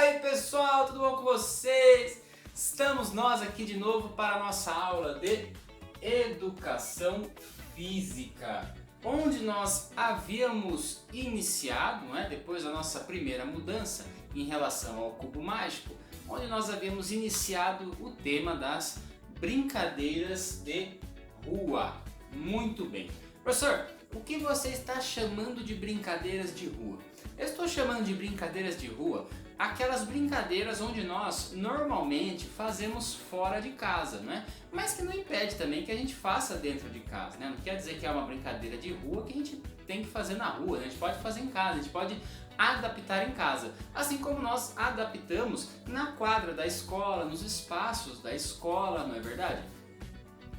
aí pessoal, tudo bom com vocês? Estamos nós aqui de novo para a nossa aula de Educação Física, onde nós havíamos iniciado, depois da nossa primeira mudança em relação ao cubo mágico, onde nós havíamos iniciado o tema das brincadeiras de rua. Muito bem. Professor, o que você está chamando de brincadeiras de rua? Eu estou chamando de brincadeiras de rua aquelas brincadeiras onde nós normalmente fazemos fora de casa, mas que não impede também que a gente faça dentro de casa, Não quer dizer que é uma brincadeira de rua que a gente tem que fazer na rua, A gente pode fazer em casa, a gente pode adaptar em casa, assim como nós adaptamos na quadra da escola, nos espaços da escola, não é verdade?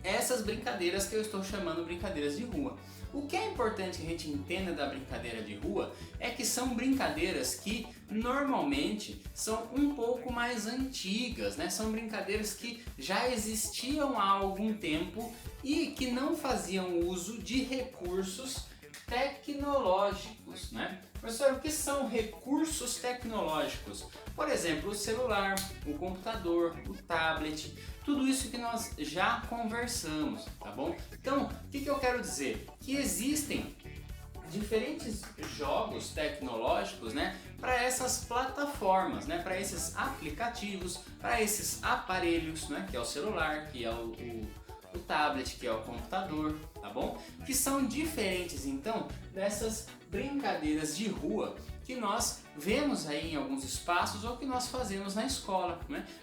Essas brincadeiras que eu estou chamando brincadeiras de rua. O que é importante que a gente entenda da brincadeira de rua é que são brincadeiras que normalmente são um pouco mais antigas, São brincadeiras que já existiam há algum tempo e que não faziam uso de recursos tecnológicos, Professor, o que são recursos tecnológicos? Por exemplo, o celular, o computador, o tablet, tudo isso que nós já conversamos, tá bom? Então, o que eu quero dizer? Que existem diferentes jogos tecnológicos, para essas plataformas, para esses aplicativos, para esses aparelhos, que é o celular, que é o tablet, que é o computador, tá bom? Que são diferentes então dessas brincadeiras de rua que nós vemos aí em alguns espaços ou que nós fazemos na escola,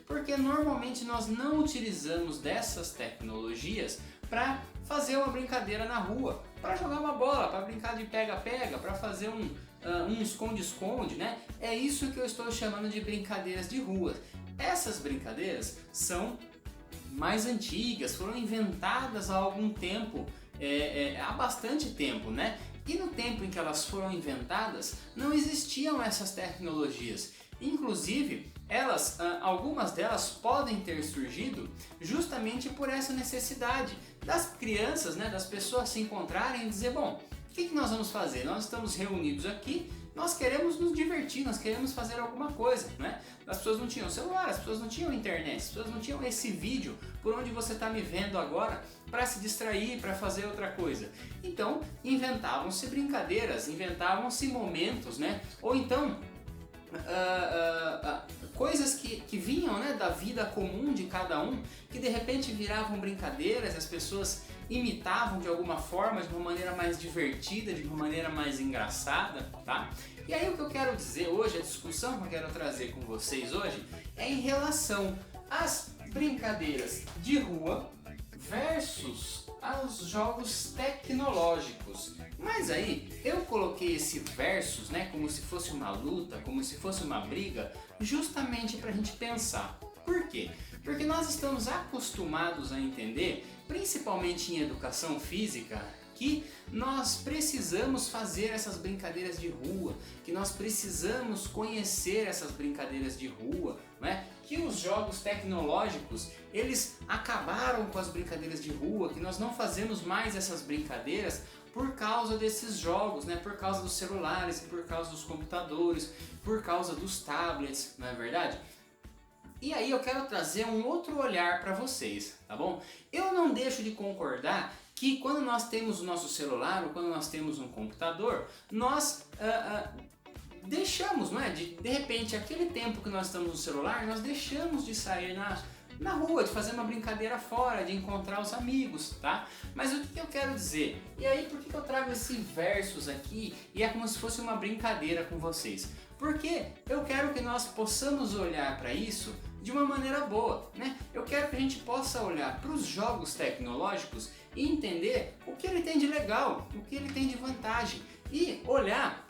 Porque normalmente nós não utilizamos dessas tecnologias para fazer uma brincadeira na rua, para jogar uma bola, para brincar de pega-pega, para fazer um esconde-esconde, É isso que eu estou chamando de brincadeiras de rua. Essas brincadeiras são mais antigas, foram inventadas há algum tempo, há bastante tempo, E no tempo em que elas foram inventadas, não existiam essas tecnologias. Inclusive, algumas delas podem ter surgido justamente por essa necessidade das crianças, das pessoas se encontrarem e dizer, bom, o que nós vamos fazer? Nós estamos reunidos aqui, nós queremos nos divertir, nós queremos fazer alguma coisa, As pessoas não tinham celular, as pessoas não tinham internet, as pessoas não tinham esse vídeo por onde você está me vendo agora para se distrair, para fazer outra coisa. Então, inventavam-se brincadeiras, inventavam-se momentos, Ou então, coisas que vinham da vida comum de cada um, que de repente viravam brincadeiras, as pessoas imitavam de alguma forma, de uma maneira mais divertida, de uma maneira mais engraçada, tá? E aí o que eu quero dizer hoje, a discussão que eu quero trazer com vocês hoje, é em relação às brincadeiras de rua versus aos jogos tecnológicos. Mas aí eu coloquei esse versus, como se fosse uma luta, como se fosse uma briga, justamente para a gente pensar. Por quê? Porque nós estamos acostumados a entender, principalmente em educação física, que nós precisamos fazer essas brincadeiras de rua, que nós precisamos conhecer essas brincadeiras de rua, que os jogos tecnológicos, eles acabaram com as brincadeiras de rua, que nós não fazemos mais essas brincadeiras por causa desses jogos, por causa dos celulares, por causa dos computadores, por causa dos tablets, não é verdade? E aí eu quero trazer um outro olhar para vocês, tá bom? Eu não deixo de concordar que quando nós temos o nosso celular ou quando nós temos um computador, nós deixamos, de repente, aquele tempo que nós estamos no celular, nós deixamos de sair na rua, de fazer uma brincadeira fora, de encontrar os amigos, tá? Mas o que eu quero dizer? E aí, por que eu trago esse versus aqui e é como se fosse uma brincadeira com vocês? Porque eu quero que nós possamos olhar para isso de uma maneira boa, Eu quero que a gente possa olhar para os jogos tecnológicos e entender o que ele tem de legal, o que ele tem de vantagem e olhar,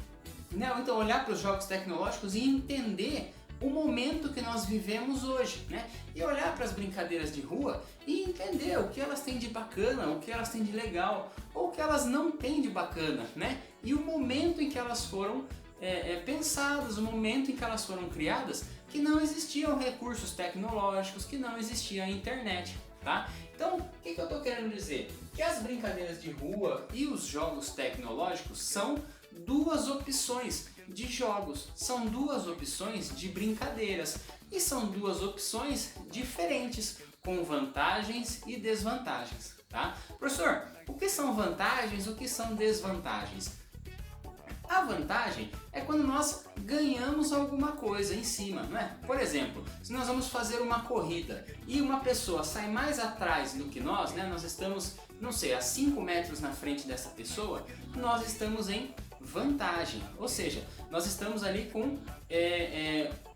então olhar para os jogos tecnológicos e entender o momento que nós vivemos hoje, E olhar para as brincadeiras de rua e entender o que elas têm de bacana, o que elas têm de legal, ou o que elas não têm de bacana, E o momento em que elas foram pensadas, o momento em que elas foram criadas, que não existiam recursos tecnológicos, que não existia a internet, tá? Então, o que eu estou querendo dizer? Que as brincadeiras de rua e os jogos tecnológicos são duas opções de jogos. São duas opções de brincadeiras e são duas opções diferentes, com vantagens e desvantagens, tá? Professor, o que são vantagens, o que são desvantagens? A vantagem é quando nós ganhamos alguma coisa em cima, não é? Por exemplo, se nós vamos fazer uma corrida e uma pessoa sai mais atrás do que nós, né? Nós estamos, não sei, a 5 metros na frente dessa pessoa, nós estamos em vantagem, ou seja, nós estamos ali com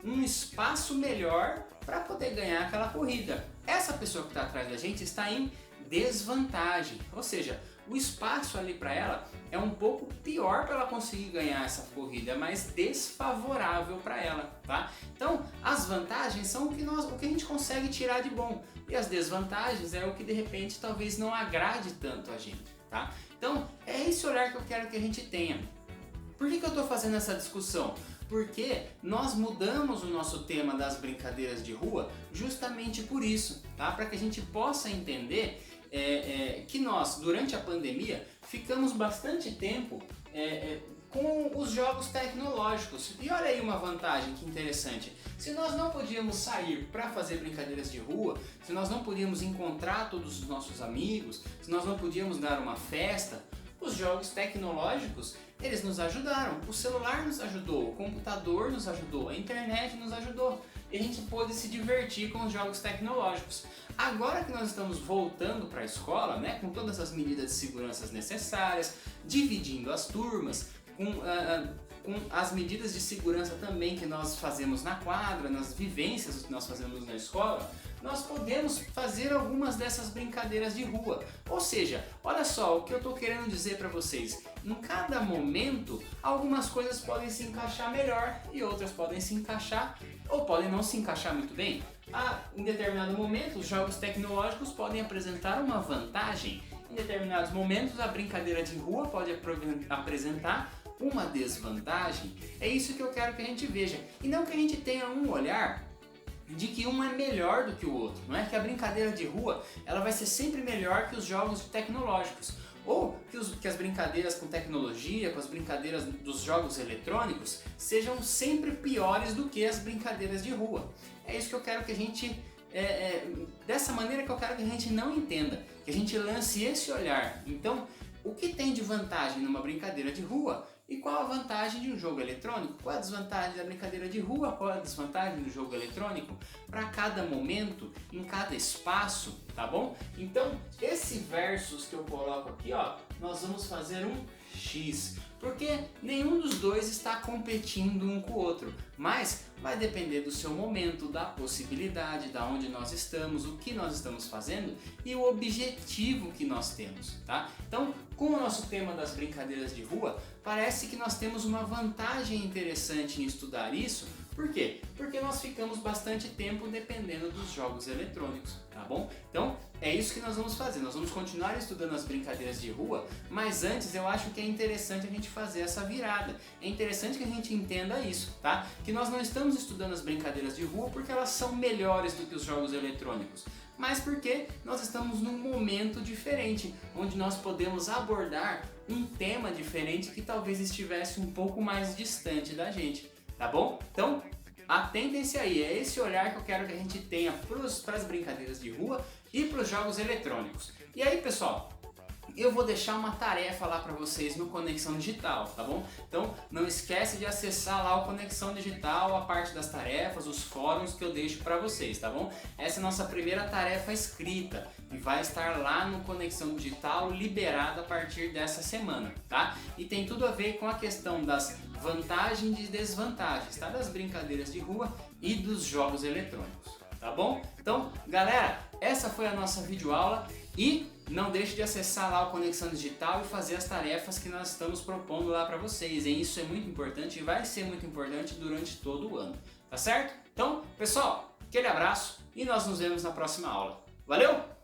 um espaço melhor para poder ganhar aquela corrida. Essa pessoa que está atrás da gente está em desvantagem, ou seja, o espaço ali para ela é um pouco pior para ela conseguir ganhar essa corrida, é mais desfavorável para ela, tá? Então, as vantagens são o que a gente consegue tirar de bom e as desvantagens é o que de repente talvez não agrade tanto a gente, tá? Então, é esse olhar que eu quero que a gente tenha. Por que eu estou fazendo essa discussão? Porque nós mudamos o nosso tema das brincadeiras de rua justamente por isso, tá? Para que a gente possa entender que nós, durante a pandemia, ficamos bastante tempo com os jogos tecnológicos. E olha aí uma vantagem que interessante. Se nós não podíamos sair para fazer brincadeiras de rua, se nós não podíamos encontrar todos os nossos amigos, se nós não podíamos dar uma festa, os jogos tecnológicos, eles nos ajudaram. O celular nos ajudou, o computador nos ajudou, a internet nos ajudou. E a gente pôde se divertir com os jogos tecnológicos. Agora que nós estamos voltando para a escola, né, com todas as medidas de segurança necessárias, dividindo as turmas, com as medidas de segurança também que nós fazemos na quadra, nas vivências que nós fazemos na escola, nós podemos fazer algumas dessas brincadeiras de rua. Ou seja, olha só o que eu estou querendo dizer para vocês. Em cada momento, algumas coisas podem se encaixar melhor e outras podem se encaixar ou podem não se encaixar muito bem. Em determinado momento, os jogos tecnológicos podem apresentar uma vantagem. Em determinados momentos, a brincadeira de rua pode apresentar uma desvantagem. É isso que eu quero que a gente veja. E não que a gente tenha um olhar de que um é melhor do que o outro. Não é que a brincadeira de rua ela vai ser sempre melhor que os jogos tecnológicos. Ou que as brincadeiras com tecnologia, com as brincadeiras dos jogos eletrônicos, sejam sempre piores do que as brincadeiras de rua. É isso que eu quero que a gente... dessa maneira que eu quero que a gente não entenda. Que a gente lance esse olhar. Então, o que tem de vantagem numa brincadeira de rua? E qual a vantagem de um jogo eletrônico? Qual a desvantagem da brincadeira de rua? Qual a desvantagem do jogo eletrônico? Para cada momento, em cada espaço, tá bom? Então, esse versus que eu coloco aqui, ó, nós vamos fazer um X, porque nenhum dos dois está competindo um com o outro, mas vai depender do seu momento, da possibilidade, da onde nós estamos, o que nós estamos fazendo e o objetivo que nós temos, tá? Então, com o nosso tema das brincadeiras de rua, parece que nós temos uma vantagem interessante em estudar isso. Por quê? Porque nós ficamos bastante tempo dependendo dos jogos eletrônicos, tá bom? Então, é isso que nós vamos fazer. Nós vamos continuar estudando as brincadeiras de rua, mas antes eu acho que é interessante a gente fazer essa virada. É interessante que a gente entenda isso, tá? Que nós não estamos estudando as brincadeiras de rua porque elas são melhores do que os jogos eletrônicos, mas porque nós estamos num momento diferente, onde nós podemos abordar um tema diferente que talvez estivesse um pouco mais distante da gente. Tá bom? Então, atentem-se aí, é esse olhar que eu quero que a gente tenha para as brincadeiras de rua e para os jogos eletrônicos. E aí, pessoal, eu vou deixar uma tarefa lá para vocês no Conexão Digital, tá bom? Então, não esquece de acessar lá o Conexão Digital, a parte das tarefas, os fóruns que eu deixo para vocês, tá bom? Essa é a nossa primeira tarefa escrita e vai estar lá no Conexão Digital liberada a partir dessa semana, tá? E tem tudo a ver com a questão das vantagens e desvantagens, tá? Das brincadeiras de rua e dos jogos eletrônicos, tá bom? Então, galera, essa foi a nossa videoaula e não deixe de acessar lá o Conexão Digital e fazer as tarefas que nós estamos propondo lá para vocês, hein? Isso é muito importante e vai ser muito importante durante todo o ano, tá certo? Então, pessoal, aquele abraço e nós nos vemos na próxima aula. Valeu!